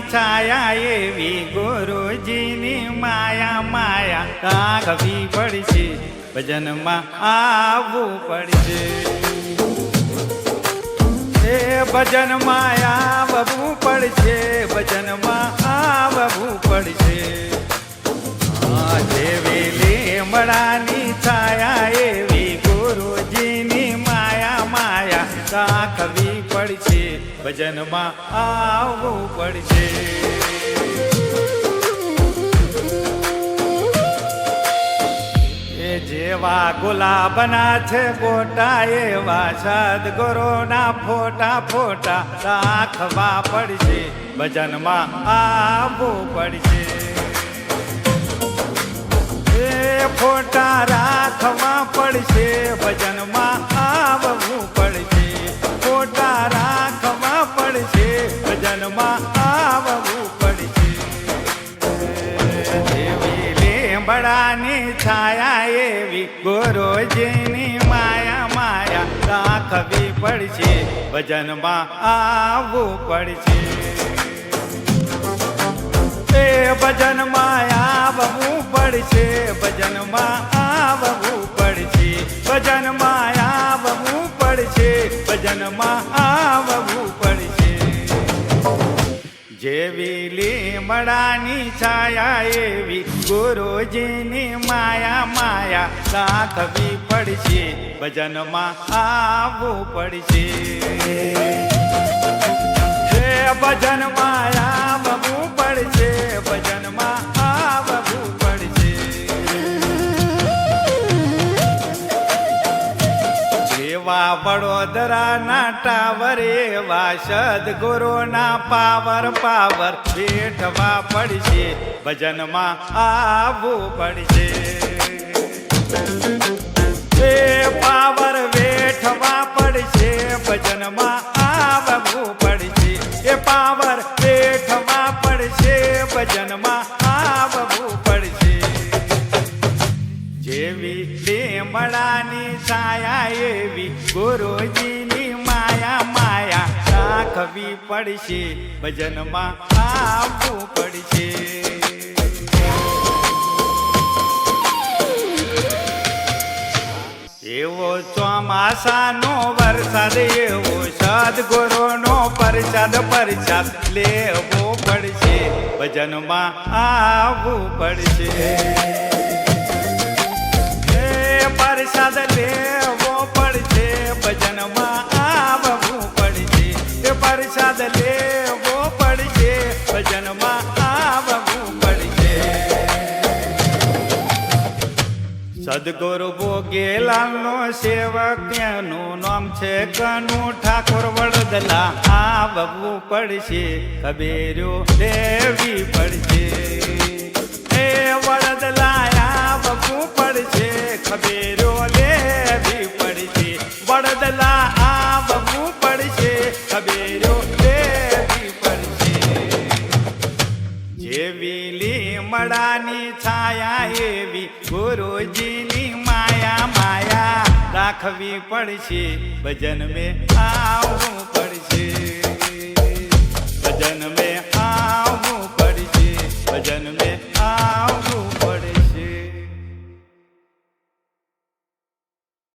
છાયા એવી ગુરુજીની માયા માયા રાખવી પડશે ભજનમાં આવવું પડશે એ ભજનમાં આવવું પડશે ભજનમાં આવવું પડશે દેવી લીમડાની છાયા એવી ગુરુજીની માયા માયા રાખવી પડશે ભજનમાં આવવું પડશે એ જેવા ગુલાબના છે ગોટા એવા સદગુરુના ફોટા ફોટા રાખવા પડશે ભજનમાં આવવું પડશે ફોટા રાખવા પડશે ભજનમાં આવવું પડશે ફોટા રાખવા પડશે ભજનમાં આવવું પડશે દેવી લીમડાની છાયા એવી ગુરુજીની માયા માયા રાખવી પડશે ભજનમાં આવવું પડશે ભજનમાં આવવું પડશે ભજનમાં આવવું પડશે ભજનમાં આવવું પડશે ભજનમાં આવવું પડશે જેવી લીમડાની છાયા એવી ગુરુજીની માયા માયા રાખવી પડશે ભજનમાં આવવું પડશે ભજનમાં આવવું પડશે ભજનમાં આવવું પડશે જેવા વડોદરાના ટાવર એવા સદગુરુના પાવર પાવર બેઠવા પડશે ભજનમાં આવવું પડશે એ પાવર બેઠવા પડશે ભજનમાં આવવું પડશે એ પાવર બેઠવા પડશે ભજનમાં આવવું પડશે જેવી લીમડાની છાયા એવી ગુરુજીની માયા માયા રાખવી પડશે ભજનમાં આવવું પડશે એવો ચોમાસાનો વરસાદ એવો સદગુરુનો પ્રસાદ પ્રસાદ લેવો પડશે ભજનમાં આવવું પડશે એ પ્રસાદ લેવો પડશે ભજનમાં આવવું પડશે એ પ્રસાદ લેવો પડશે ભજનમાં આવવું પડશે સદગુરુ ભોગેલાલનો સેવક તેનું નામ છે કનુ ઠાકોર વડદલા આવવું પડશે કબેરો લેવી પડશે એ વડદલા આવવું પડશે કબેરો લેવી પડશે વડદલા આવવું પડશે કબેરો લેવી પડશે જેવી લીમડાની છાયા એવી ગુરુજીની માયા માયા રાખવી પડશે ભજન में આવવું પડશે ભજન में આવવું પડશે ભજન में